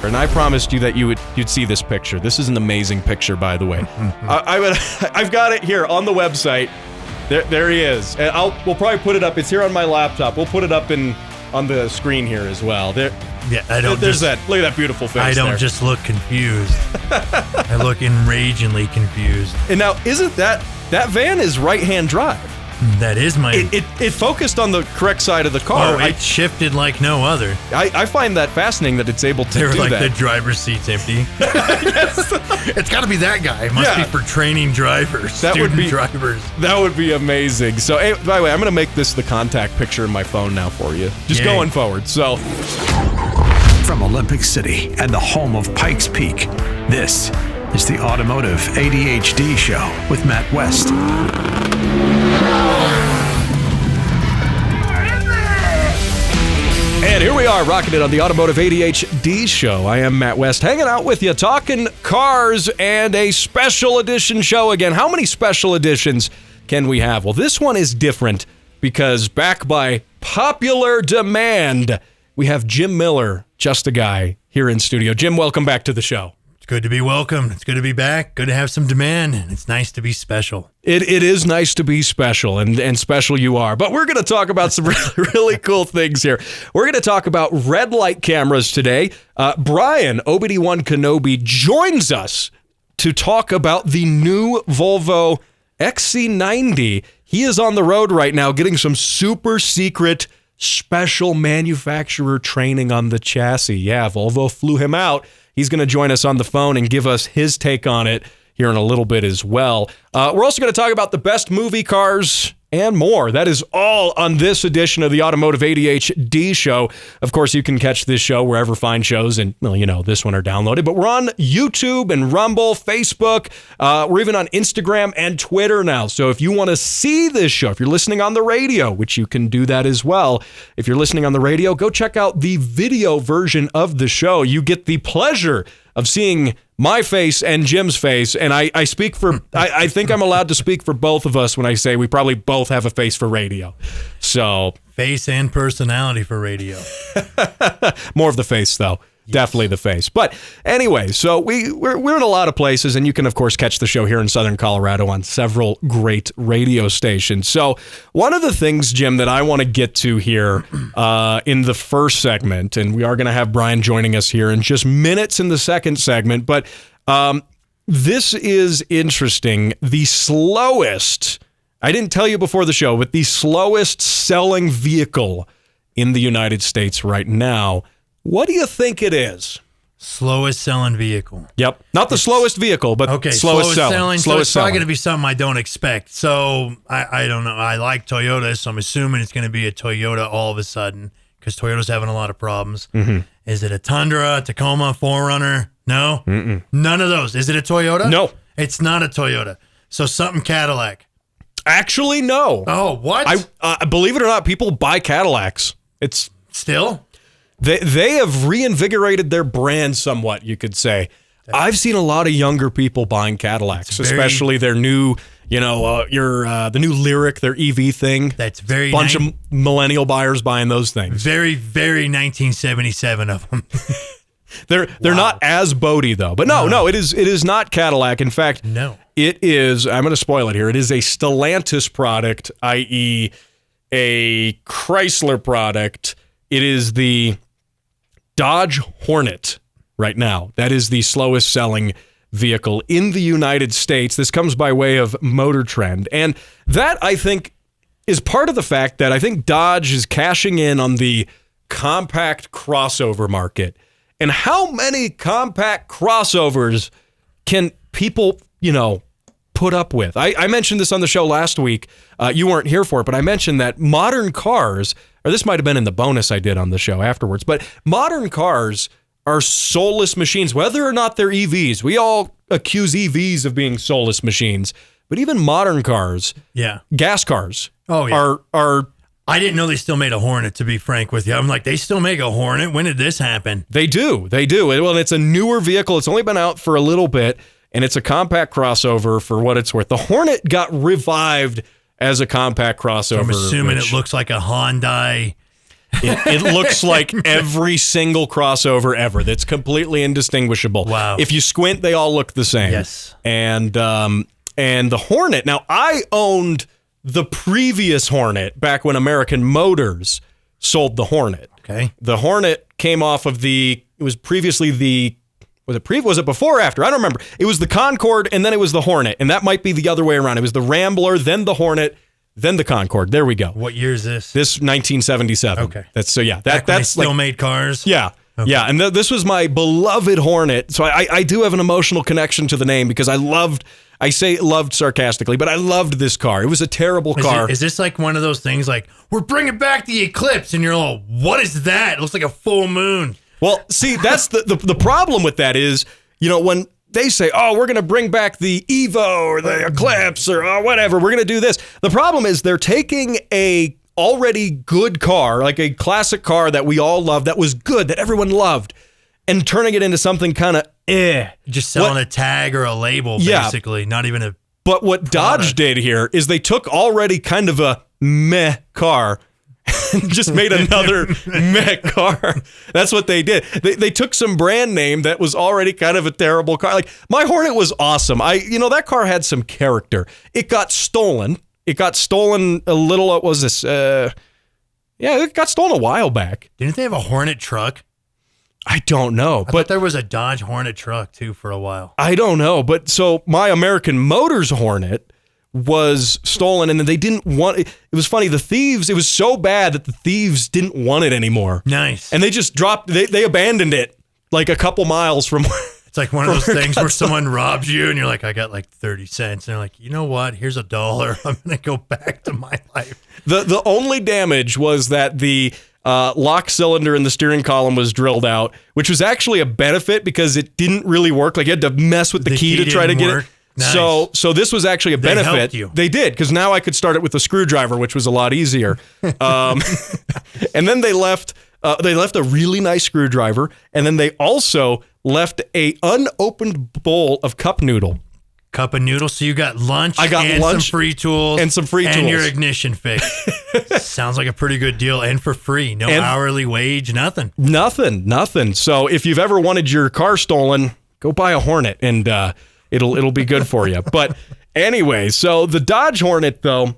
and I promised you that you'd see this picture. This is an amazing picture, by the way. I've got it here on the website. There he is. And we'll probably put it up. It's here on my laptop. We'll put it up on the screen here as well. Look at that beautiful face. I don't just look confused. I look enragingly confused. And now, isn't that van is right-hand drive? That is my... It focused on the correct side of the car. Oh, it shifted like no other. I find that fascinating that it's able to do that. They're like, the driver's seat's empty. It's got to be that guy. It must be for training drivers, drivers. That would be amazing. So, by the way, I'm going to make this the contact picture in my phone now for you. Just going forward. So, from Olympic City and the home of Pikes Peak, this is the Automotive ADHD Show with Matt West. And here we are, rocking it on the Automotive ADHD Show. I am Matt West, hanging out with you, talking cars, and a special edition show again. How many special editions can we have? Well, this one is different because back by popular demand, we have Jim Miller, just a guy, here in studio. Jim, welcome back to the show. It's good to be welcome. It's good to be back. Good to have some demand. And it's nice to be special. It is nice to be special, and special you are. But we're going to talk about some really cool things here. We're going to talk about red light cameras today. Brian, OBD1 Kenobi, joins us to talk about the new Volvo XC90. He is on the road right now getting some super secret special manufacturer training on the chassis. Yeah, Volvo flew him out. He's going to join us on the phone and give us his take on it here in a little bit as well. We're also going to talk about the best movie cars and more. That is all on this edition of the Automotive ADHD Show. Of course, you can catch this show wherever fine shows and, well, you know, this one are downloaded. But we're on YouTube and Rumble, Facebook. We're even on Instagram and Twitter now. So if you want to see this show, if you're listening on the radio, which you can do that as well. If you're listening on the radio, go check out the video version of the show. You get the pleasure of seeing my face and Jim's face, and I speak for, I think I'm allowed to speak for both of us when I say we probably both have a face for radio. So face and personality for radio. More of the face, though. Yes. Definitely the face. But anyway, so we're in a lot of places, and you can, of course, catch the show here in Southern Colorado on several great radio stations. So one of the things, Jim, that I want to get to here in the first segment, and we are going to have Brian joining us here in just minutes in the second segment, but this is interesting. The slowest, I didn't tell you before the show, but the slowest selling vehicle in the United States right now. What do you think it is? Slowest selling vehicle. Yep. Not the slowest vehicle, but slowest selling. So it's probably going to be something I don't expect. So I don't know. I like Toyota, so I'm assuming it's going to be a Toyota all of a sudden because Toyota's having a lot of problems. Mm-hmm. Is it a Tundra, Tacoma, 4Runner? No? Mm-mm. None of those. Is it a Toyota? No. It's not a Toyota. So something Cadillac. Actually, no. Oh, what? I believe it or not, people buy Cadillacs. It's still? They have reinvigorated their brand somewhat, you could say. I've seen a lot of younger people buying Cadillacs, especially their new, the new Lyric, their EV thing. That's very bunch of millennial buyers buying those things. Very, very 1977 of them. They're not as boaty though. But no, it is not Cadillac. In fact, it is. I'm going to spoil it here. It is a Stellantis product, i.e., a Chrysler product. It is the Dodge Hornet right now. That is the slowest selling vehicle in the United States. This comes by way of Motor Trend. And that, I think, is part of the fact that I think Dodge is cashing in on the compact crossover market. And how many compact crossovers can people, put up with? I mentioned this on the show last week. You weren't here for it, but I mentioned that modern cars, or this might have been in the bonus I did on the show afterwards, but modern cars are soulless machines, whether or not they're EVs. We all accuse EVs of being soulless machines, but even modern cars, gas cars, are. I didn't know they still made a Hornet, to be frank with you. I'm like, they still make a Hornet? When did this happen? They do. Well, it's a newer vehicle. It's only been out for a little bit, and it's a compact crossover for what it's worth. The Hornet got revived as a compact crossover. So I'm assuming it looks like a Hyundai It looks like every single crossover ever. That's completely indistinguishable. Wow. If you squint, they all look the same. Yes. And the Hornet. Now, I owned the previous Hornet back when American Motors sold the Hornet. Okay. The Hornet came off of it was previously was it before or after? I don't remember. It was the Concorde, and then it was the Hornet, and that might be the other way around. It was the Rambler, then the Hornet, then the Concorde. There we go. What year is this? This 1977. Okay. That's so yeah. Back when they still made cars. Yeah. Okay. Yeah, and this was my beloved Hornet, so I do have an emotional connection to the name because I say loved sarcastically, but I loved this car. It was a terrible car. Is this like one of those things like, we're bringing back the Eclipse, and you're all, what is that? It looks like a full moon. Well, see, that's the problem with that is, when they say, oh, we're going to bring back the Evo or the Eclipse or whatever, we're going to do this. The problem is they're taking a already good car, like a classic car that we all love, that was good, that everyone loved, and turning it into something kind of Just selling a tag or a label, basically, not even a But what Dodge did here is they took already kind of a meh car and just made another meh car. That's what they did. They took some brand name that was already kind of a terrible car. Like, my Hornet was awesome. That car had some character. It got stolen. It got stolen a little, what was this? It got stolen a while back. Didn't they have a Hornet truck? I don't know. I thought there was a Dodge Hornet truck, too, for a while. I don't know. But so my American Motors Hornet was stolen, and then they didn't want it. It was funny. The thieves, it was so bad that the thieves didn't want it anymore. Nice. And they just dropped, they abandoned it like a couple miles from where. It's like one of those things where someone robs you and you're like, I got like 30 cents. And they're like, you know what? Here's $1. I'm going to go back to my life. The only damage was that the lock cylinder in the steering column was drilled out, which was actually a benefit because it didn't really work. Like, you had to mess with the key to try to get it. Nice. So this was actually a benefit. They helped you. They did, because now I could start it with a screwdriver, which was a lot easier. And then they left a really nice screwdriver, and then they also left a unopened bowl of cup noodle. Cup of noodles. So you got lunch. I got lunch some free tools and your ignition fix. Sounds like a pretty good deal, and for free. No hourly wage. Nothing. So if you've ever wanted your car stolen, go buy a Hornet, and it'll be good for you. But anyway, so the Dodge Hornet, though,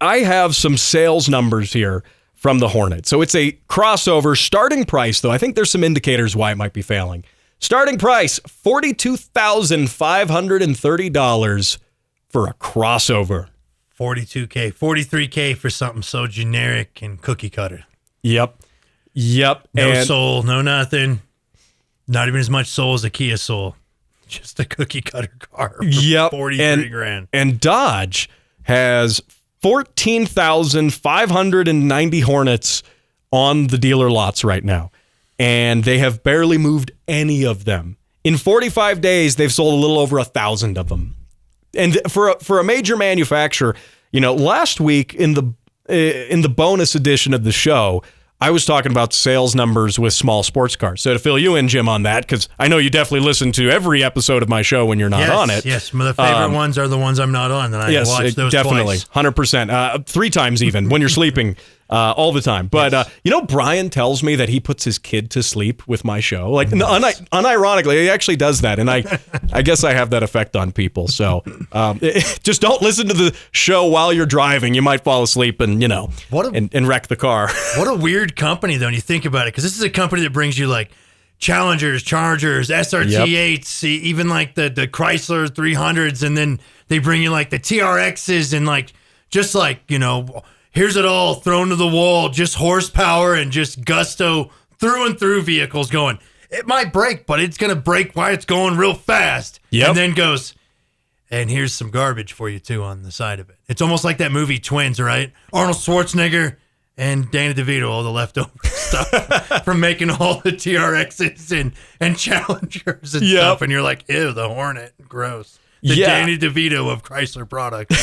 I have some sales numbers here from the Hornet. So it's a crossover. Starting price, though, I think there's some indicators why it might be failing. Starting price, $42,530 for a crossover. $42K, $43K for something so generic and cookie cutter. Yep. No soul, no nothing. Not even as much soul as a Kia Soul. Just a cookie cutter car for $43,000. And Dodge has 14,590 Hornets on the dealer lots right now. And they have barely moved any of them. In 45 days, they've sold a little over 1,000 of them. And for a major manufacturer, last week in the bonus edition of the show, I was talking about sales numbers with small sports cars. So to fill you in, Jim, on that, because I know you definitely listen to every episode of my show when you're not on it. Yes, my favorite ones are the ones I'm not on, and I watch those definitely, twice. 100%. 3 times even, when you're sleeping all the time. But, Brian tells me that he puts his kid to sleep with my show. Like, unironically, he actually does that. And I guess I have that effect on people. So just don't listen to the show while you're driving. You might fall asleep and, and wreck the car. What a weird company, though, when you think about it. Because this is a company that brings you, like, Challengers, Chargers, SRT8s, even, like, the Chrysler 300s. And then they bring you, like, the TRXs and, like, just, like, here's it all thrown to the wall, just horsepower and just gusto through and through vehicles going, it might break, but it's going to break while it's going real fast. Yep. And then goes, and here's some garbage for you, too, on the side of it. It's almost like that movie Twins, right? Arnold Schwarzenegger and Danny DeVito, all the leftover stuff from making all the TRXs and Challengers and stuff. And you're like, ew, the Hornet, gross. The Danny DeVito of Chrysler products.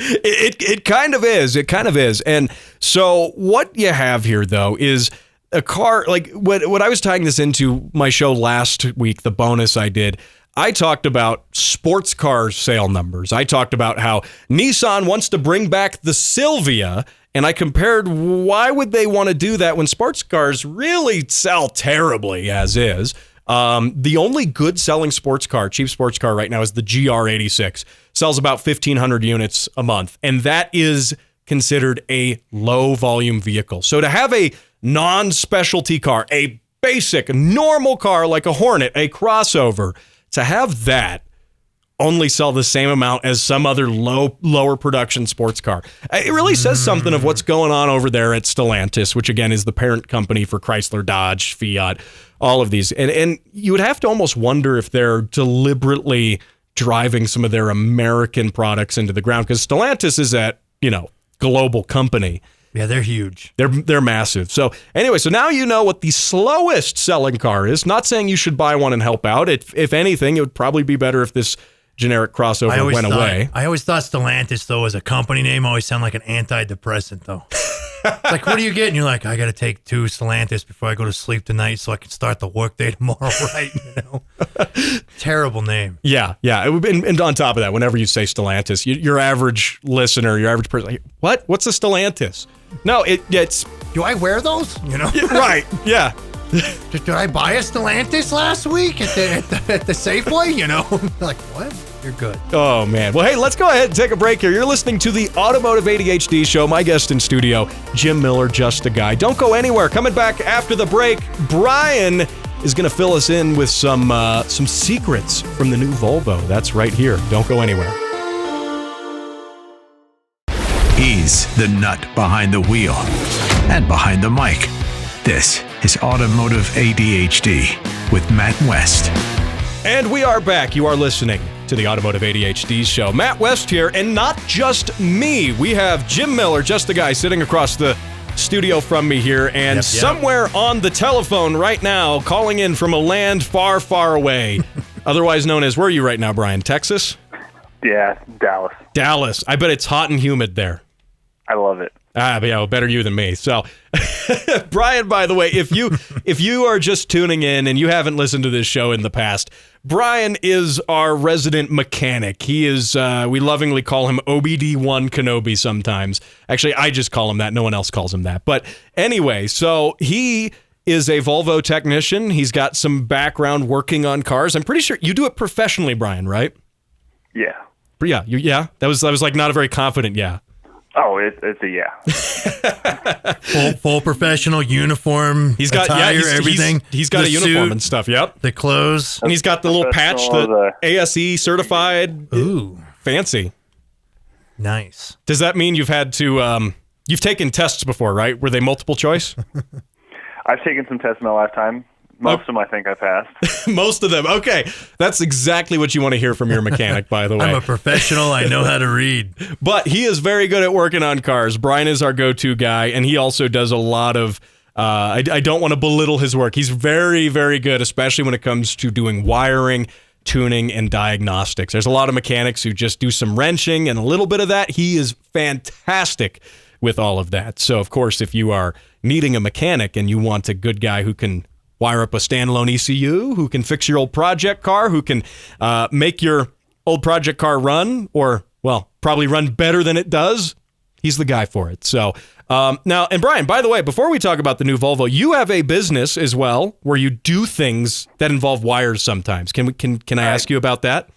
It kind of is. It kind of is. And so what you have here, though, is a car, like what I was tying this into my show last week, the bonus I did, I talked about sports car sale numbers. I talked about how Nissan wants to bring back the Silvia, And I compared why would they want to do that when sports cars really sell terribly as is. The only good selling sports car, cheap sports car right now is the GR86. Sells about 1,500 units a month. And that is considered a low volume vehicle. So to have a non-specialty car, a basic normal car like a Hornet, a crossover, to have that only sell the same amount as some other lower production sports car. It really says something of what's going on over there at Stellantis, which again is the parent company for Chrysler, Dodge, Fiat, all of these. And you would have to almost wonder if they're deliberately driving some of their American products into the ground, because Stellantis is that, global company. Yeah, they're huge. They're massive. So anyway, so now you know what the slowest selling car is. Not saying you should buy one and help out. If anything, it would probably be better if this generic crossover went away. I always thought Stellantis, though, as a company name, always sounded like an antidepressant, though. It's like, what do you get? And you're like, I got to take 2 Stellantis before I go to sleep tonight so I can start the workday tomorrow, right? Terrible name. Yeah. And on top of that, whenever you say Stellantis, your average listener, your average person, like, what? What's a Stellantis? No, it's... Do I wear those? Right, yeah. Did I buy a Stellantis last week at the Safeway? Like, what? You're good. Oh, man. Well, hey, let's go ahead and take a break here. You're listening to the Automotive ADHD Show. My guest in studio, Jim Miller, just a guy. Don't go anywhere. Coming back after the break, Brian is going to fill us in with some secrets from the new Volvo. That's right here. Don't go anywhere. He's the nut behind the wheel and behind the mic. This is Automotive ADHD with Matt West. And we are back. You are listening to the Automotive ADHD Show. Matt West here, and not just me. We have Jim Miller, just the guy, sitting across the studio from me here, and somewhere on the telephone right now, calling in from a land far, far away, otherwise known as, where are you right now, Brian? Texas? Yeah, Dallas. Dallas. I bet it's hot and humid there. I love it. Better you than me. So, Brian, by the way, if you are just tuning in and you haven't listened to this show in the past, Brian is our resident mechanic. He is, we lovingly call him OBD1 Kenobi sometimes. Actually, I just call him that. No one else calls him that. But anyway, so he is a Volvo technician. He's got some background working on cars. I'm pretty sure you do it professionally, Brian, right? Yeah. Yeah. That was like not a very confident yeah. Oh, it's a yeah. full professional uniform. He's got attire, everything. He's got a uniform suit, and stuff. Yep. The clothes, and he's got the little patch, the ASE certified. Ooh, fancy. Nice. Does that mean you've had to? You've taken tests before, right? Were they multiple choice? I've taken some tests in my lifetime. Most of them I think I passed. Most of them. Okay. That's exactly what you want to hear from your mechanic, by the way. I'm a professional. I know how to read. But he is very good at working on cars. Brian is our go-to guy, and he also does a lot of, I don't want to belittle his work. He's very, very good, especially when it comes to doing wiring, tuning, and diagnostics. There's a lot of mechanics who just do some wrenching and a little bit of that. He is fantastic with all of that. So, of course, if you are needing a mechanic and you want a good guy who can wire up a standalone ECU, who can fix your old project car, who can make your old project car run, or, well, probably run better than it does, he's the guy for it. So now, and Brian, by the way, before we talk about the new Volvo, you have a business as well where you do things that involve wires sometimes. Can I ask you about that?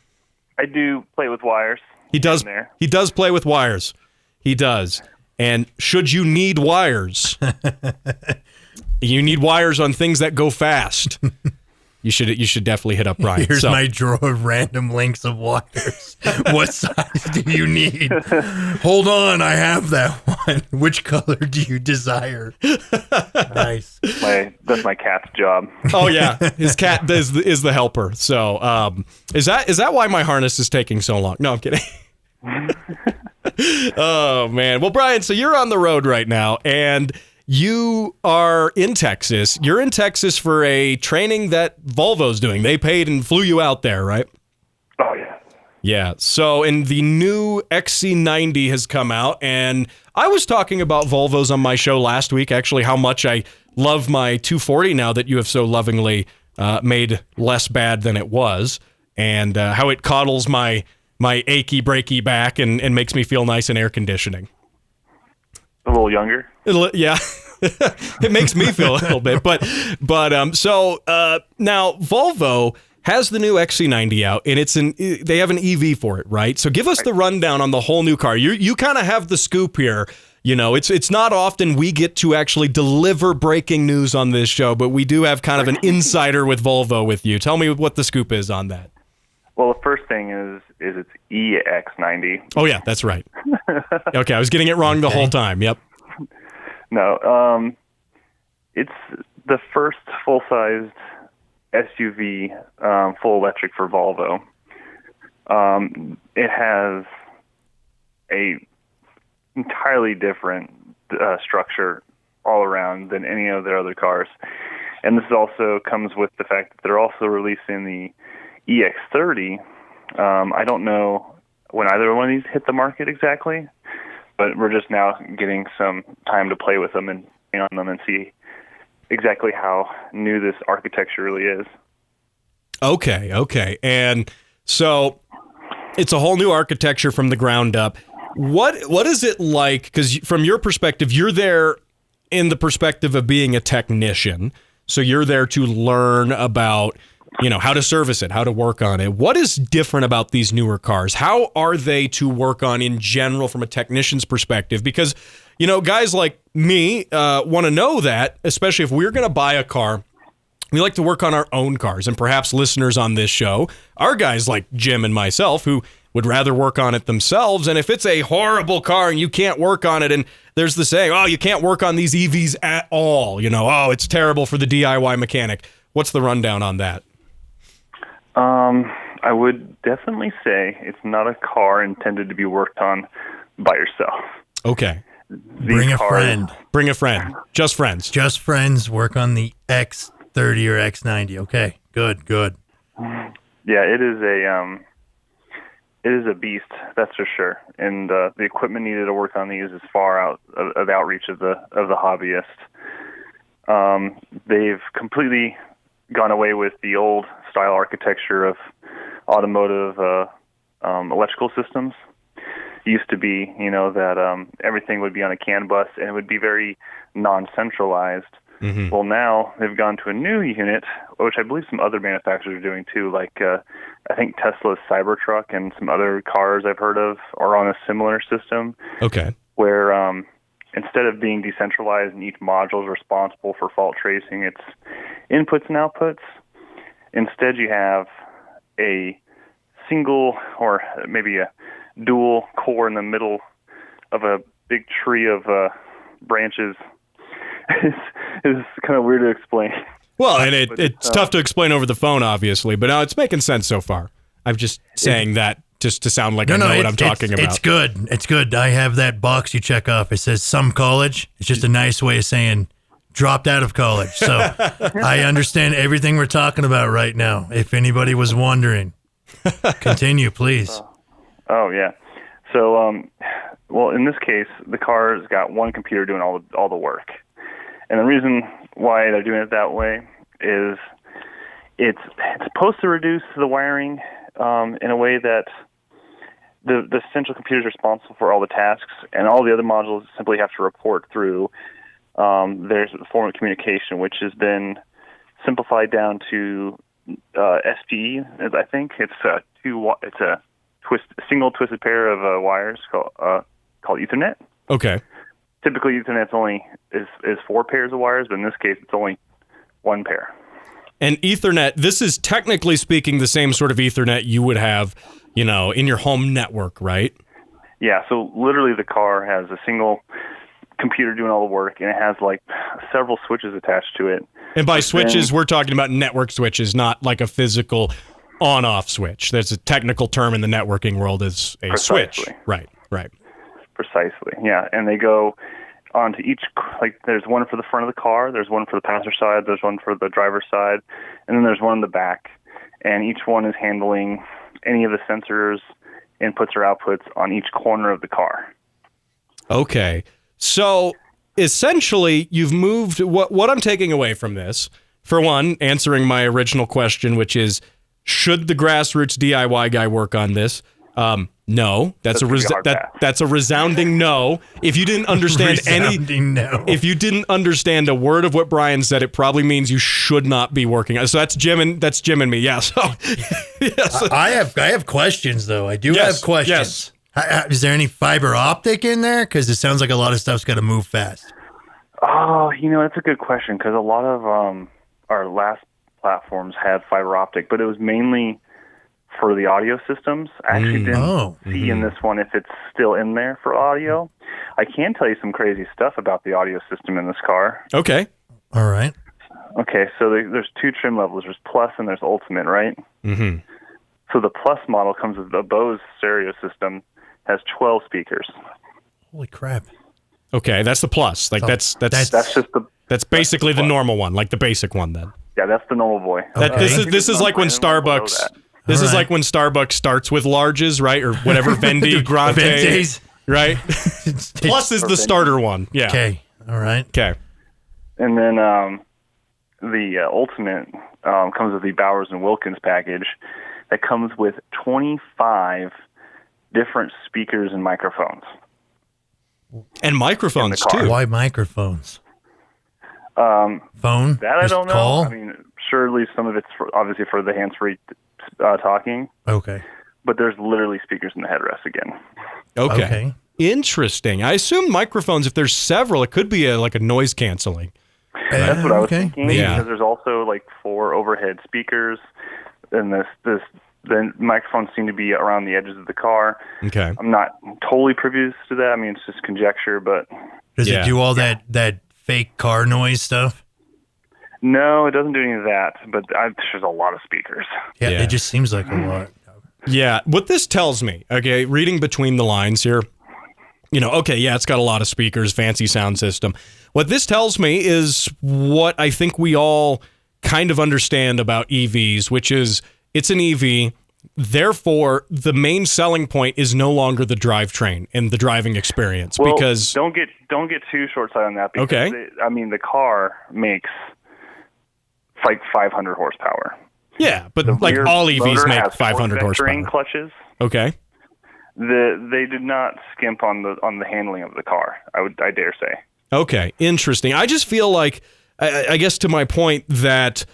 I do play with wires. He does. He does play with wires. He does. And should you need wires, you need wires on things that go fast, you should definitely hit up Brian. Here's my drawer of random links of wires. What size do you need? Hold on, I have that one. Which color do you desire? Nice. That's my cat's job. Oh yeah, his cat is the helper. So is that why my harness is taking so long? No, I'm kidding. Oh man. Well, Brian, so you're on the road right now, and you are in Texas. You're in Texas for a training that Volvo's doing. They paid and flew you out there, right? Oh, yeah. Yeah. So, and the new XC90 has come out, and I was talking about Volvos on my show last week, actually, how much I love my 240 now that you have so lovingly made less bad than it was, and how it coddles my achy, breaky back and makes me feel nice in air conditioning. A little younger. Yeah. It makes me feel a little bit, but so now Volvo has the new XC90 out, and they have an EV for it, right? So give us the rundown on the whole new car. You kind of have the scoop here. You know, it's not often we get to actually deliver breaking news on this show, but we do have kind of an insider with Volvo with you. Tell me what the scoop is on that. Well, the first thing is it's EX90. Oh yeah, that's right. Okay, I was getting it wrong the whole time. Yep. No, it's the first full-sized SUV, full electric for Volvo. It has a entirely different structure all around than any of their other cars, and this also comes with the fact that they're also releasing the EX30. I don't know when either one of these hit the market exactly, but we're just now getting some time to play with them and on them and see exactly how new this architecture really is. Okay. And so it's a whole new architecture from the ground up. What is it like? Because from your perspective, you're there in the perspective of being a technician. So you're there to learn about, how to service it, how to work on it. What is different about these newer cars? How are they to work on in general from a technician's perspective? Because, guys like me want to know that, especially if we're going to buy a car. We like to work on our own cars, and perhaps listeners on this show are guys like Jim and myself who would rather work on it themselves. And if it's a horrible car and you can't work on it, and there's the saying, oh, you can't work on these EVs at all, oh, it's terrible for the DIY mechanic. What's the rundown on that? I would definitely say it's not a car intended to be worked on by yourself. Okay. Bring a friend. Bring a friend. Just friends. Just friends work on the X30 or X90. Okay, good. Yeah, it is a beast, that's for sure. And the equipment needed to work on these is far out of the outreach of the hobbyist. They've completely gone away with the old style architecture of automotive electrical systems. It used to be, that everything would be on a CAN bus and it would be very non-centralized. Mm-hmm. Well, now they've gone to a new unit, which I believe some other manufacturers are doing too, like I think Tesla's Cybertruck and some other cars I've heard of are on a similar system. Okay. Where instead of being decentralized and each module is responsible for fault tracing its inputs and outputs, instead you have a single or maybe a dual core in the middle of a big tree of branches. It's kind of weird to explain. Well, and it's tough to explain over the phone, obviously, but it's making sense so far. I'm just saying that just to sound like I know what I'm talking about. It's good. It's good. I have that box you check off. It says some college. It's just a nice way of saying dropped out of college. So I understand everything we're talking about right now, if anybody was wondering. Continue, please. Oh, yeah. So, well, in this case, the car's got one computer doing all the work. And the reason why they're doing it that way is it's supposed to reduce the wiring in a way that the central computer is responsible for all the tasks, and all the other modules simply have to report through there's a form of communication, which has been simplified down to SPE. I think it's a single twisted pair of wires called Ethernet. Okay. Typically, Ethernet's only is 4 pairs of wires, but in this case, it's only 1 pair. And Ethernet, this is technically speaking the same sort of Ethernet you would have, in your home network, right? Yeah. So literally, the car has a single computer doing all the work, and it has like several switches attached to it. And by switches, we're talking about network switches, not like a physical on-off switch. There's a technical term in the networking world is a switch. Right. Precisely, yeah. And they go onto each, like there's one for the front of the car, there's one for the passenger side, there's one for the driver's side, and then there's one in the back. And each one is handling any of the sensors, inputs or outputs on each corner of the car. Okay. So essentially, you've moved, what I'm taking away from this, for one, answering my original question, which is, should the grassroots DIY guy work on this? No, that's a resounding no. If you didn't understand if you didn't understand a word of what Brian said, it probably means you should not be working. So that's Jim and me. Yeah. So yes. I have questions though. I do have questions. Yes. Is there any fiber optic in there? Because it sounds like a lot of stuff's got to move fast. Oh, that's a good question because a lot of our last platforms had fiber optic, but it was mainly for the audio systems. I actually didn't see in this one if it's still in there for audio. I can tell you some crazy stuff about the audio system in this car. Okay. All right. Okay, so there's 2 trim levels. There's Plus and there's Ultimate, right? Mm-hmm. So the Plus model comes with the Bose stereo system, has 12 speakers. Holy crap. Okay, that's the Plus. Like that's basically the normal one, like the basic one then. Yeah, that's the normal boy. This is like when Starbucks... This is like when Starbucks starts with larges, right? Or whatever, Vendi, Grande, Vendes. Right? Plus is the starter one. Yeah. Okay. All right. Okay. And then the Ultimate comes with the Bowers and Wilkins package that comes with 25 different speakers and microphones. And microphones, too. Why microphones? Phone? That I don't know. Call? I mean, surely some of it's obviously for the hands-free talking. Okay. But there's literally speakers in the headrest again. Okay. Interesting. I assume microphones, if there's several, it could be like a noise canceling. That's what I was thinking. Yeah. Because there's also like 4 overhead speakers, and the microphones seem to be around the edges of the car. Okay. I'm not totally privy to that. I mean, it's just conjecture, but... Does it do all that fake car noise stuff? No, it doesn't do any of that, but there's a lot of speakers. Yeah, it just seems like a lot. Yeah, what this tells me, okay, reading between the lines here, it's got a lot of speakers, fancy sound system. What this tells me is what I think we all kind of understand about EVs, which is it's an EV, therefore the main selling point is no longer the drivetrain and the driving experience. Well, because don't get too short-sighted on that. Because the car makes like 500 horsepower. Yeah, but like all EVs make 500 horsepower. Clutches. Okay. They did not skimp on the handling of the car. I dare say. Okay, interesting. I just feel like, I guess to my point, that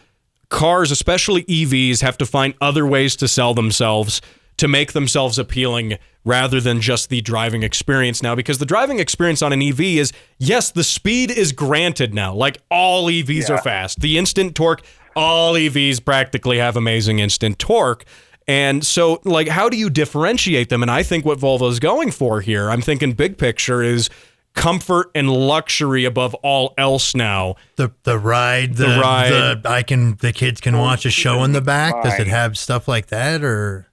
cars, especially EVs, have to find other ways to sell themselves to make themselves appealing rather than just the driving experience now. Because the driving experience on an EV is, yes, the speed is granted now. Like all EVs are fast. The instant torque, all EVs practically have amazing instant torque. And so, like, how do you differentiate them? And I think what Volvo's going for here, I'm thinking big picture, is comfort and luxury above all else now. The ride, the kids can watch a show in the back. Does it have stuff like that, or?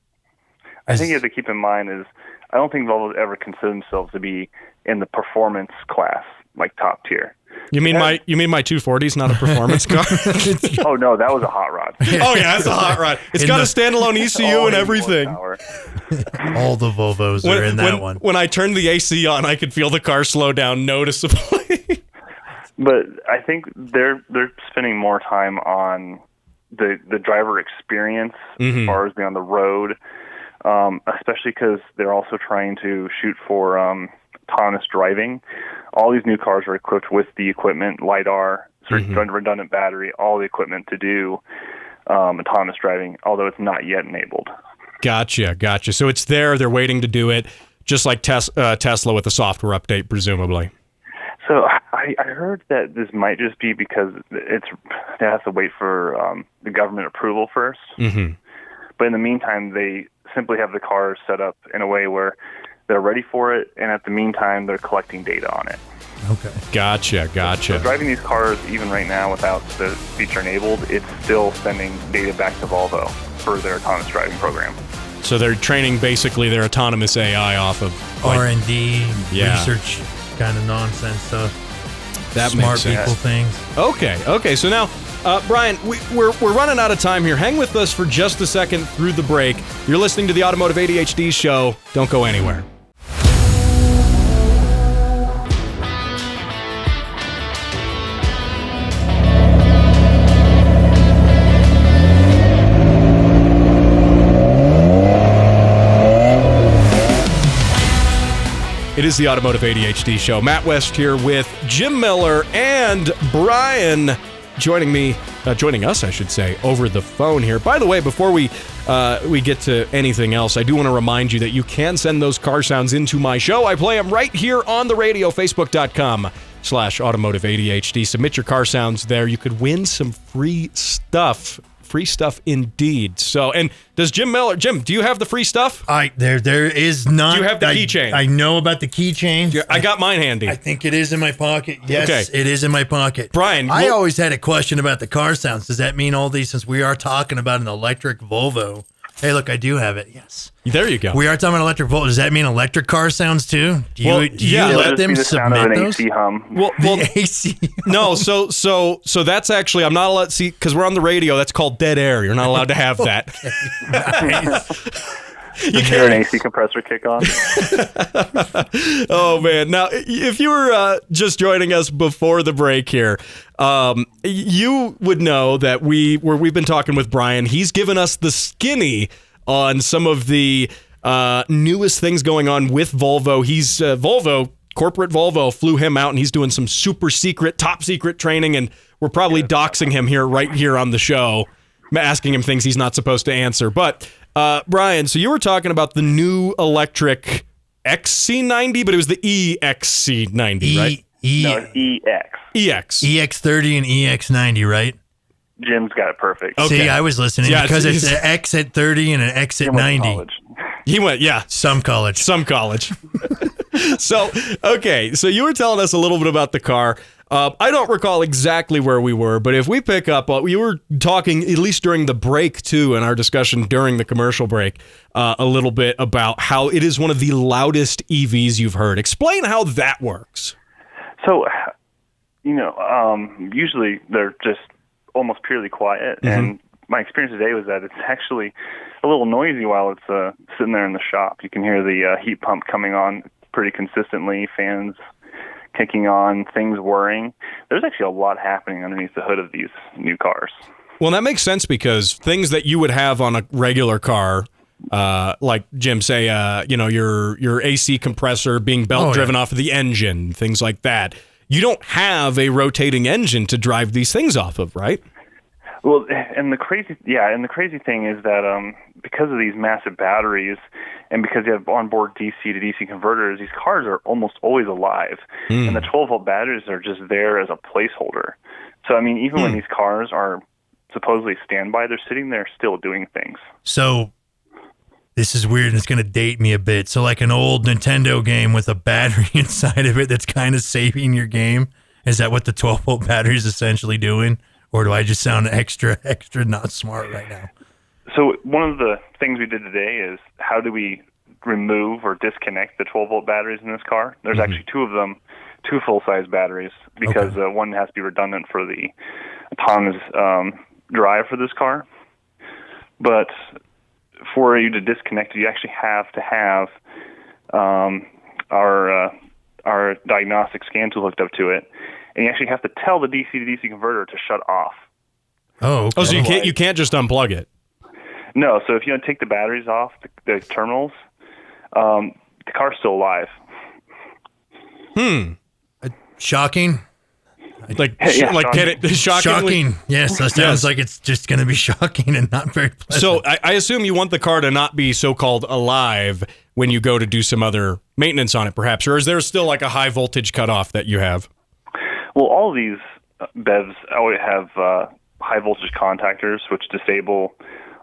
I think you have to keep in mind is I don't think Volvo ever consider themselves to be in the performance class, like top tier. You mean my 240's not a performance car? Oh no, that was a hot rod. Oh yeah, that's a hot rod. It's got a standalone ECU and everything. All the Volvos are in that one. When I turned the AC on, I could feel the car slow down noticeably. But I think they're spending more time on the driver experience as far as being on the road, especially because they're also trying to shoot for autonomous driving. All these new cars are equipped with the equipment, LiDAR, redundant battery, all the equipment to do autonomous driving, although it's not yet enabled. Gotcha. So it's there. They're waiting to do it, just like Tesla with a software update, presumably. So I heard that this might just be because it has to wait for the government approval first. Mm-hmm. But in the meantime, they simply have the cars set up in a way where they're ready for it, and at the meantime, they're collecting data on it. Okay. Gotcha. So driving these cars, even right now, without the feature enabled, it's still sending data back to Volvo for their autonomous driving program. So they're training basically their autonomous AI off of R&D, research kind of nonsense stuff. That smart makes sense. People things. Okay. So now, Brian, we're running out of time here. Hang with us for just a second through the break. You're listening to the Automotive ADHD show. Don't go anywhere. It is the Automotive ADHD Show. Matt West here with Jim Miller and Brian joining us, I should say, over the phone here. By the way, before we get to anything else, I do want to remind you that you can send those car sounds into my show. I play them right here on the radio, facebook.com/Automotive ADHD. Submit your car sounds there. You could win some free stuff. Free stuff indeed. So, and does Jim, do you have the free stuff? There is none. Do you have the keychain? I know about the keychain. Yeah, I got mine handy. I think it is in my pocket. Yes, okay. It is in my pocket. Brian, I always had a question about the car sounds. Does that mean all these, since we are talking about an electric Volvo? Hey, look, I do have it. Yes. There you go. We are talking about electric Volvo. Does that mean electric car sounds too? Do you let them submit those? AC hum. Well, AC. No, so that's actually, I'm not allowed to see, because we're on the radio, that's called dead air. You're not allowed to have that. Nice. You hear an AC compressor kick on? Oh, man. Now, if you were just joining us before the break here, you would know that we've been talking with Brian. He's given us the skinny on some of the newest things going on with Volvo. He's corporate Volvo flew him out, and he's doing some super secret, top secret training, and we're probably doxing him right here on the show, asking him things he's not supposed to answer. But Brian, so you were talking about the new electric XC90, but it was the EXC90, right? No, EX. EX30 and EX90, right? Jim's got it perfect. Okay. See, I was listening because it's an X at 30 and an X at 90. He went, yeah. Some college. So you were telling us a little bit about the car. I don't recall exactly where we were, but if we pick up, we were talking, at least during the break too, in our discussion during the commercial break, a little bit about how it is one of the loudest EVs you've heard. Explain how that works. So, usually they're just almost purely quiet, and my experience today was that it's actually a little noisy while it's sitting there in the shop. You can hear the heat pump coming on pretty consistently, fans kicking on, things whirring. There's actually a lot happening underneath the hood of these new cars. Well, that makes sense because things that you would have on a regular car, like Jim, say, your AC compressor being belt-driven off of the engine, things like that. You don't have a rotating engine to drive these things off of, right? Well, and the crazy thing is that because of these massive batteries and because you have onboard DC to DC converters, these cars are almost always alive. And the 12-volt batteries are just there as a placeholder. So, I mean, even when these cars are supposedly standby, they're sitting there still doing things. So, this is weird and it's going to date me a bit. So, like an old Nintendo game with a battery inside of it that's kind of saving your game, is that what the 12-volt battery is essentially doing? Or do I just sound extra not smart right now? So one of the things we did today is how do we remove or disconnect the 12-volt batteries in this car? There's actually two of them, two full-size batteries, because one has to be redundant for the autonomous drive for this car. But for you to disconnect it, you actually have to have our diagnostic scan tool hooked up to it. And you actually have to tell the DC to DC converter to shut off. Oh, okay. Oh, so you can't just unplug it. No, so if you take the batteries off the terminals, the car's still alive. Shocking. Shocking. Shocking. Yes, that sounds like it's just going to be shocking and not very pleasant. So I assume you want the car to not be so-called alive when you go to do some other maintenance on it, perhaps, or is there still like a high voltage cutoff that you have? Well, all of these BEVs always have high voltage contactors, which disable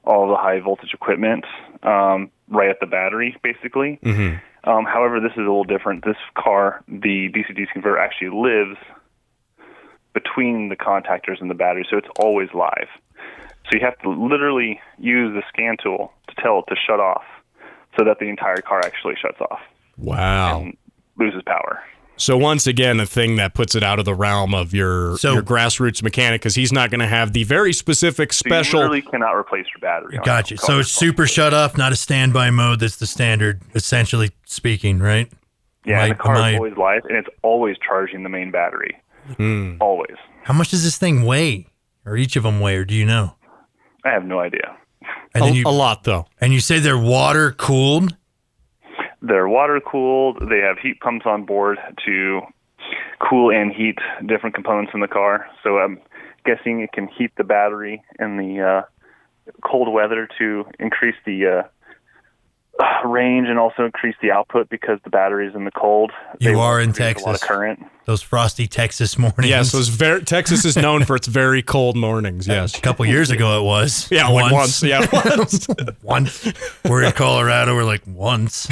all the high voltage equipment right at the battery, basically. However, this is a little different. This car, the DC-DC converter, actually lives between the contactors and the battery, so it's always live. So you have to literally use the scan tool to tell it to shut off so that the entire car actually shuts off. Wow. And loses power. So once again, a thing that puts it out of the realm of your grassroots mechanic, because he's not going to have the very specific special. So you really cannot replace your battery. Gotcha. So it's super shut off, not a standby mode. That's the standard, essentially speaking, right? Yeah, and the car is always live, and it's always charging the main battery. Always. How much does this thing weigh? Or each of them weigh, or do you know? I have no idea. And a lot, though. And you say they're water cooled? They're water cooled. They have heat pumps on board to cool and heat different components in the car. So I'm guessing it can heat the battery in the cold weather to increase the range and also increase the output because the battery's in the cold. You are in Texas. A lot of current. Those frosty Texas mornings. Yes, Texas is known for its very cold mornings. Yes, a couple years ago it was. Yeah, once. Yeah, once. Once. We're in Colorado. We're like once.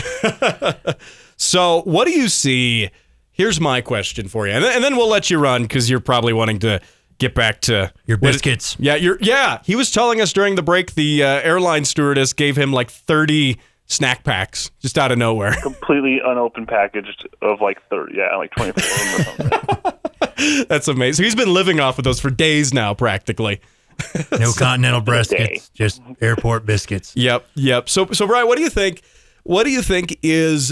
So, what do you see? Here's my question for you, and then we'll let you run because you're probably wanting to get back to your biscuits. Yeah. He was telling us during the break the airline stewardess gave him like 30 snack packs just out of nowhere. Completely unopened package of like 30, like 24 or something. That's amazing. He's been living off of those for days now, practically. No continental biscuits, just airport biscuits. Yep. So Brian, what do you think? What do you think is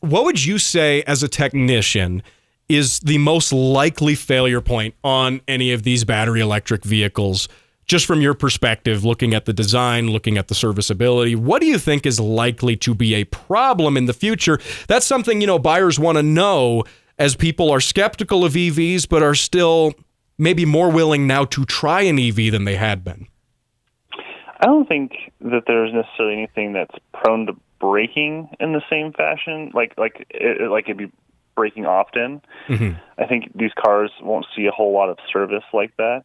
what would you say as a technician is the most likely failure point on any of these battery electric vehicles? Just from your perspective, looking at the design, looking at the serviceability, what do you think is likely to be a problem in the future? That's something, buyers want to know as people are skeptical of EVs, but are still maybe more willing now to try an EV than they had been. I don't think that there's necessarily anything that's prone to breaking in the same fashion, like it'd be breaking often. Mm-hmm. I think these cars won't see a whole lot of service like that.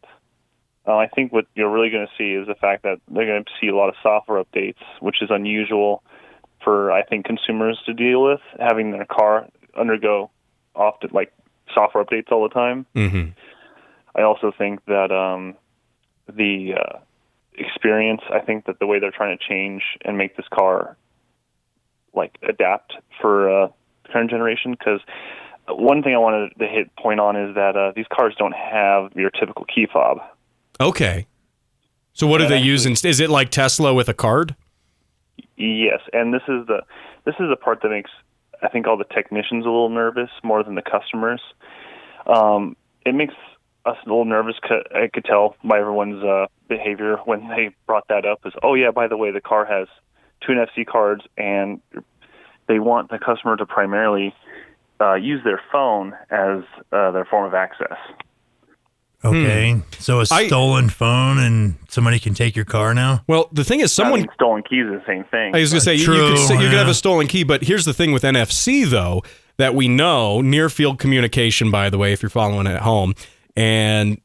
I think what you're really going to see is the fact that they're going to see a lot of software updates, which is unusual for, I think, consumers to deal with, having their car undergo often like software updates all the time. Mm-hmm. I also think that the experience, I think that the way they're trying to change and make this car like adapt for the current generation, because one thing I wanted to hit point on is that these cars don't have your typical key fob. Okay. So what do they use? Is it like Tesla with a card? Yes, and this is the part that makes, I think, all the technicians a little nervous more than the customers. It makes us a little nervous. I could tell by everyone's behavior when they brought that up is, oh yeah, by the way, the car has 2 NFC cards, and they want the customer to primarily use their phone as their form of access. Okay, so a stolen phone and somebody can take your car now? Well, the thing is, stolen keys is the same thing. I was going to say, you could have a stolen key, but here's the thing with NFC, though, that we know, near-field communication, by the way, if you're following at home, and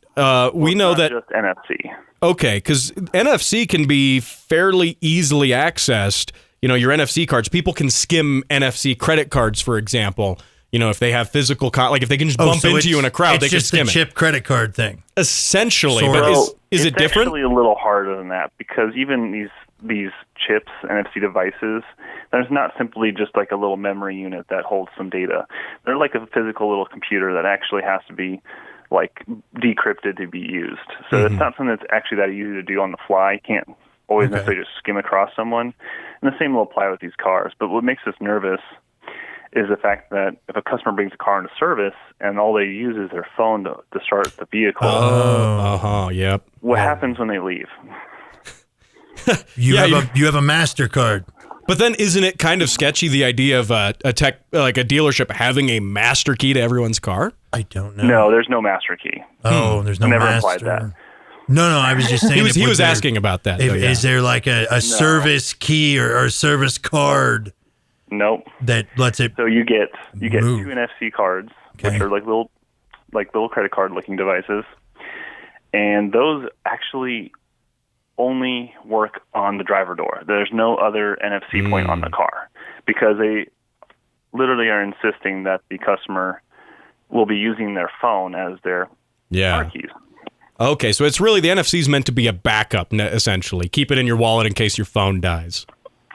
we know that... just NFC. Okay, because NFC can be fairly easily accessed. Your NFC cards, people can skim NFC credit cards, for example. If they have physical, like if they can just bump into you in a crowd, they can skim it. It's just the chip credit card thing. Essentially, but is it different? It's actually a little harder than that, because even these chips, NFC devices, there's not simply just like a little memory unit that holds some data. They're like a physical little computer that actually has to be like decrypted to be used. So It's not something that's actually that easy to do on the fly. You can't always necessarily just skim across someone. And the same will apply with these cars. But what makes us nervous is the fact that if a customer brings a car into service and all they use is their phone to start the vehicle, yep. What happens when they leave? You have a MasterCard. But then isn't it kind of sketchy, the idea of a dealership having a master key to everyone's car? I don't know. No, there's no master key. Oh, there's no never master. Implied that. No, I was just saying. He was asking about that. Is there like a service key or a service card? Nope. That lets it. So you get move. 2 NFC cards, which are like little credit card looking devices, and those actually only work on the driver door. There's no other NFC point on the car, because they literally are insisting that the customer will be using their phone as their car keys. Okay, so it's really, the NFC is meant to be a backup, essentially. Keep it in your wallet in case your phone dies.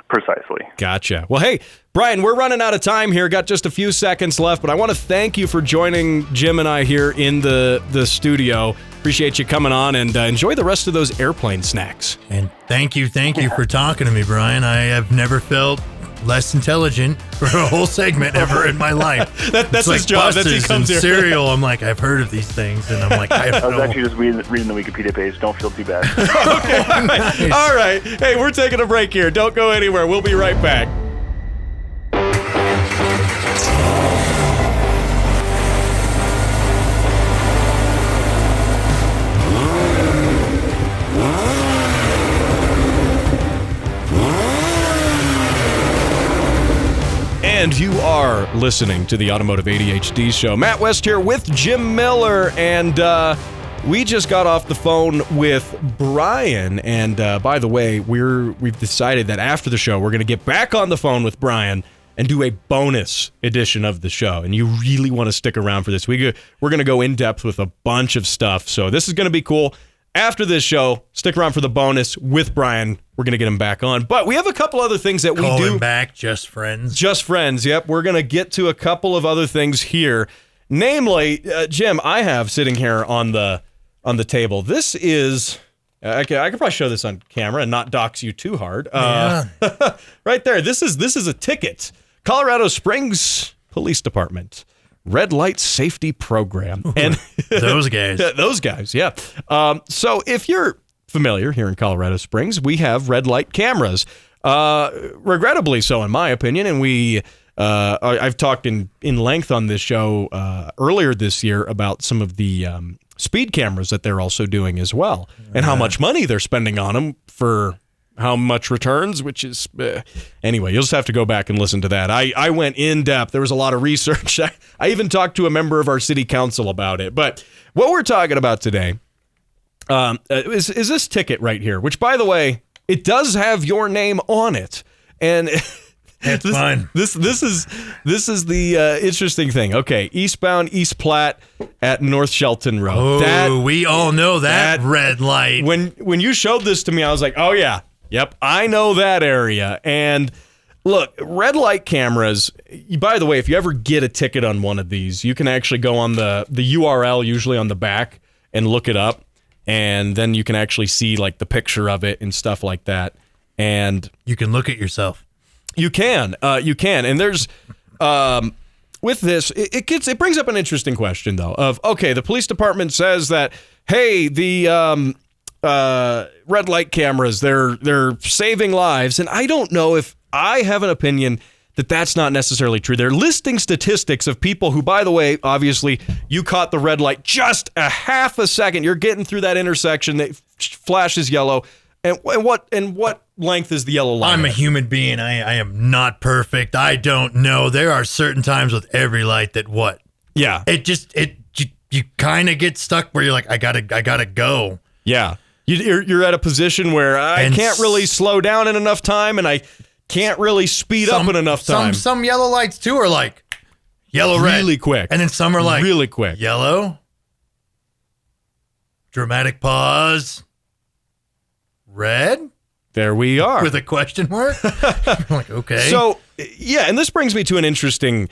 Precisely. Gotcha. Well, hey, Brian, we're running out of time here. Got just a few seconds left, but I want to thank you for joining Jim and I here in the studio. Appreciate you coming on, and enjoy the rest of those airplane snacks. And thank you for talking to me, Brian. I have never felt less intelligent for a whole segment ever in my life. That's like his job. That's he comes here. Cereal. I'm like, I've heard of these things, and I'm like, I was actually just reading the Wikipedia page. Don't feel too bad. Okay, all right. Hey, we're taking a break here. Don't go anywhere. We'll be right back. And you are listening to the Automotive ADHD Show. Matt West here with Jim Miller, and we just got off the phone with Brian. And by the way, we've decided that after the show, we're going to get back on the phone with Brian and do a bonus edition of the show. And you really want to stick around for this. We're going to go in depth with a bunch of stuff. So this is going to be cool. After this show, stick around for the bonus with Brian. We're going to get him back on. But we have a couple other things that we do. Call him back, just friends. Just friends, yep. We're going to get to a couple of other things here. Namely, Jim, I have sitting here on the table. This is... I could probably show this on camera and not dox you too hard. Right there. This is a ticket. Colorado Springs Police Department. Red Light Safety Program. And those guys. Those guys, yeah. So if you're familiar here in Colorado Springs, we have red light cameras. Regrettably so, in my opinion. And I've talked in length on this show earlier this year about some of the speed cameras that they're also doing as well. And how much money they're spending on them for how much returns, which is... anyway, you'll just have to go back and listen to that. I went in depth. There was a lot of research. I even talked to a member of our city council about it. But what we're talking about today is this ticket right here, which, by the way, it does have your name on it. And... That's fine. This is the interesting thing. Okay, eastbound East Platte at North Shelton Road. Oh, we all know that red light. When you showed this to me, I was like, oh yeah, yep, I know that area. And look, red light cameras. By the way, if you ever get a ticket on one of these, you can actually go on the URL, usually on the back, and look it up, and then you can actually see like the picture of it and stuff like that. And you can look at yourself. You can, and there's with this, it brings up an interesting question though. Of okay, the police department says that hey, the red light cameras they're saving lives, and I don't know if I have an opinion that that's not necessarily true. They're listing statistics of people who, by the way, obviously you caught the red light just a half a second. You're getting through that intersection that flashes yellow, and what length is the yellow line? I'm a human being. I am not perfect. I don't know. There are certain times with every light that what? Yeah. You kind of get stuck where you're like, I gotta go. Yeah. You're at a position where I can't really slow down in enough time, and I can't really speed up in enough time. Some yellow lights too are like yellow, red, really quick, and then some are like really quick, yellow, dramatic pause, red. There we are. With a question mark? I'm like, okay. So, yeah, and this brings me to an interesting,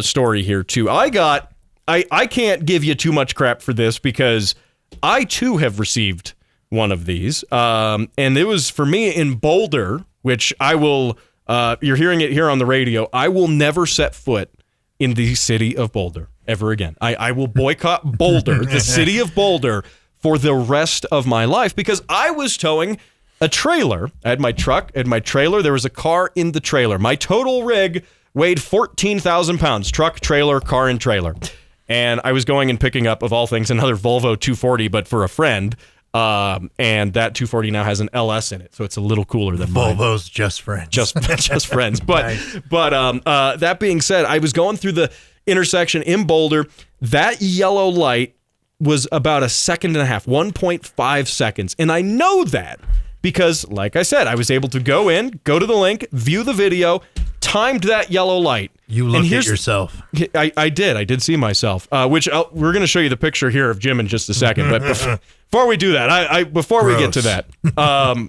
story here, too. I can't give you too much crap for this because I, too, have received one of these. And it was for me in Boulder, which I will, you're hearing it here on the radio, I will never set foot in the city of Boulder ever again. I will boycott Boulder, the city of Boulder, for the rest of my life because I was towing a trailer. I had my truck and my trailer. There was a car in the trailer. My total rig weighed 14,000 pounds. Truck, trailer, car, and trailer. And I was going and picking up, of all things, another Volvo 240, but for a friend. And that 240 now has an LS in it, so it's a little cooler than mine. Volvo's just friends. Just friends. But Nice. but that being said, I was going through the intersection in Boulder. That yellow light was about a second and a half, 1.5 seconds. And I know that because, like I said, I was able to go to the link, view the video, timed that yellow light. You looked at yourself. I did see myself, which we're going to show you the picture here of Jim in just a second. But before we do that, before we get to that,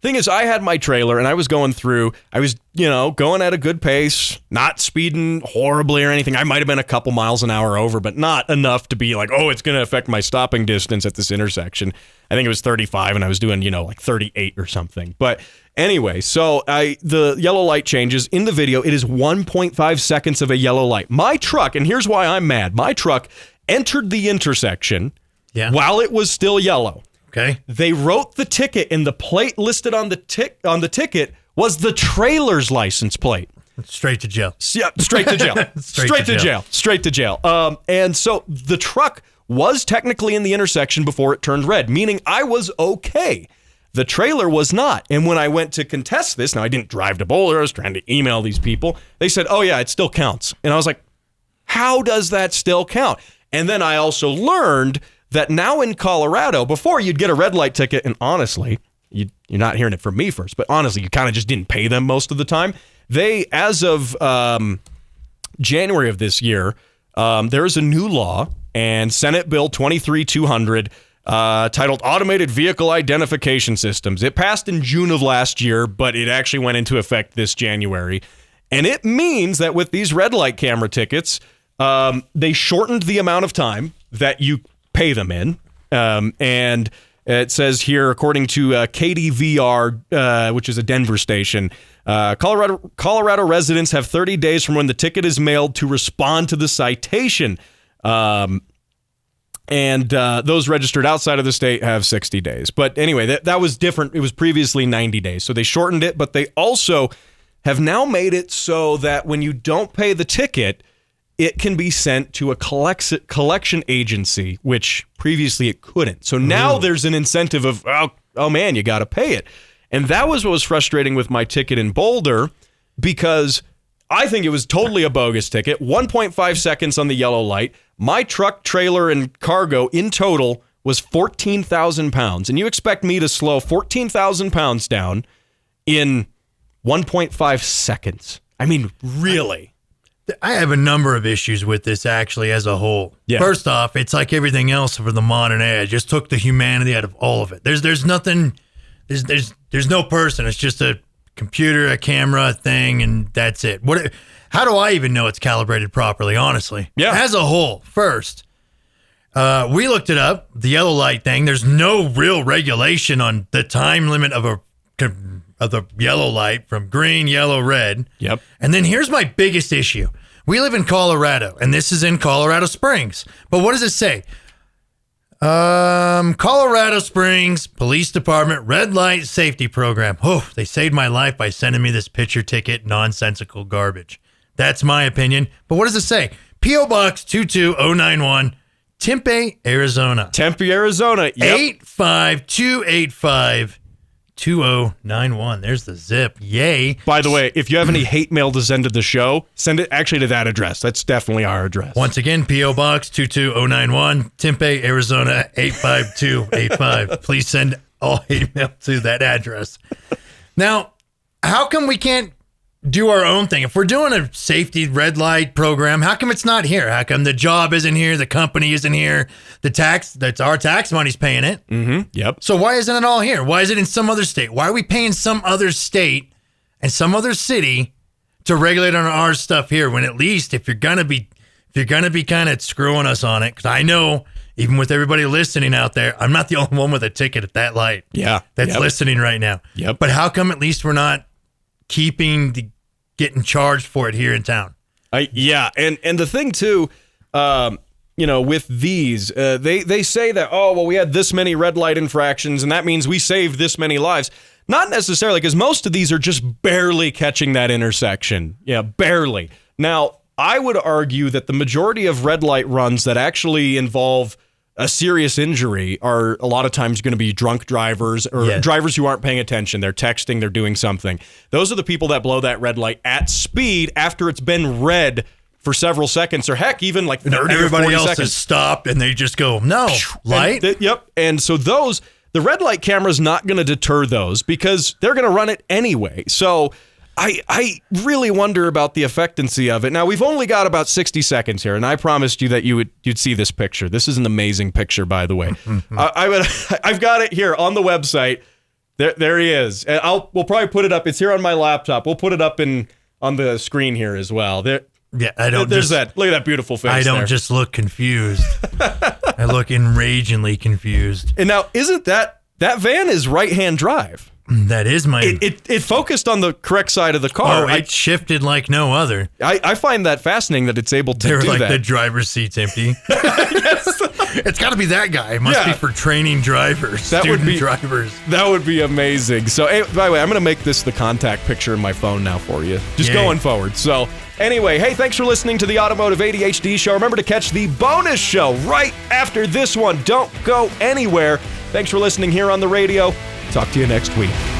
thing is, I had my trailer and I was going through, I was, going at a good pace, not speeding horribly or anything. I might have been a couple miles an hour over, but not enough to be like, oh, it's going to affect my stopping distance at this intersection. I think it was 35 and I was doing, like 38 or something. But anyway, so the yellow light changes in the video. It is 1.5 seconds of a yellow light. My truck, and here's why I'm mad. My truck entered the intersection while it was still yellow. Okay. They wrote the ticket, and the plate listed on the ticket was the trailer's license plate. Straight to jail. Yeah, straight to jail. Straight to jail. And so the truck was technically in the intersection before it turned red, meaning I was okay. The trailer was not. And when I went to contest this, now I didn't drive to Boulder, I was trying to email these people. They said, oh yeah, it still counts. And I was like, how does that still count? And then I also learned that now in Colorado, before you'd get a red light ticket, and honestly, you're not hearing it from me first, but honestly, you kind of just didn't pay them most of the time. They, as of January of this year, there is a new law, and Senate Bill 23-200, titled Automated Vehicle Identification Systems. It passed in June of last year, but it actually went into effect this January. And it means that with these red light camera tickets, they shortened the amount of time that you pay them in. And it says here, according to KDVR, which is a Denver station, Colorado residents have 30 days from when the ticket is mailed to respond to the citation. And those registered outside of the state have 60 days. But anyway, that was different. It was previously 90 days. So they shortened it, but they also have now made it so that when you don't pay the ticket, it can be sent to a collection agency, which previously it couldn't. So now there's an incentive of, oh man, you got to pay it. And that was what was frustrating with my ticket in Boulder, because I think it was totally a bogus ticket. 1.5 seconds on the yellow light. My truck, trailer, and cargo in total was 14,000 pounds. And you expect me to slow 14,000 pounds down in 1.5 seconds? I mean, really? I have a number of issues with this actually as a whole. Yeah. First off, it's like everything else for the modern age. Just took the humanity out of all of it. There's nothing. There's no person. It's just a computer, a camera, a thing, and that's it. How do I even know it's calibrated properly, honestly? Yeah. As a whole, first, we looked it up, the yellow light thing. There's no real regulation on the time limit of the yellow light from green, yellow, red. Yep. And then here's my biggest issue. We live in Colorado, and this is in Colorado Springs. But what does it say? Colorado Springs Police Department Red Light Safety Program. Oh, they saved my life by sending me this picture ticket, nonsensical garbage. That's my opinion. But what does it say? P.O. Box 22091, Tempe, Arizona. Tempe, Arizona. Yep. 85285 2091. There's the zip. Yay. By the way, if you have any hate mail to send to the show, send it actually to that address. That's definitely our address. Once again, P.O. Box 22091, Tempe, Arizona 85285. Please send all hate mail to that address. Now, how come we can't do our own thing? If we're doing a safety red light program, how come it's not here? How come the job isn't here? The company isn't here? That's our tax money's paying it. Mm-hmm. Yep. So why isn't it all here? Why is it in some other state? Why are we paying some other state and some other city to regulate on our stuff here, when at least if you're gonna be kind of screwing us on it? Because I know, even with everybody listening out there, I'm not the only one with a ticket at that light. Yeah. That's listening right now. Yep. But how come at least we're not getting charged for it here in town? Yeah, and the thing too, with these, they say that, oh, well, we had this many red light infractions, and that means we saved this many lives. Not necessarily, because most of these are just barely catching that intersection. Yeah, barely. Now, I would argue that the majority of red light runs that actually involve a serious injury are a lot of times going to be drunk drivers or drivers who aren't paying attention. They're texting, they're doing something. Those are the people that blow that red light at speed after it's been red for several seconds, or heck, even like 30 or 40 everybody else seconds. has stopped and they just go, no, light? Yep. And so the red light camera is not going to deter those because they're going to run it anyway. So I really wonder about the effectiveness of it. Now, we've only got about 60 seconds here, and I promised you that you'd see this picture. This is an amazing picture, by the way. I've got it here on the website. There he is. And we'll probably put it up. It's here on my laptop. We'll put it up on the screen here as well. Yeah, I don't. There's that. Look at that beautiful face. I don't there. just look confused. I look enragingly confused. And now, isn't that van is right-hand drive? That is my. It focused on the correct side of the car. Oh, it shifted like no other. I find that fascinating that it's able to do like that. The driver's seat's empty. Yes. It's got to be that guy. It must be for training drivers, drivers. That would be amazing. So, by the way, I'm going to make this the contact picture in my phone now for you, just going forward. So, anyway, hey, thanks for listening to the Automotive ADHD show. Remember to catch the bonus show right after this one. Don't go anywhere. Thanks for listening here on the radio. Talk to you next week.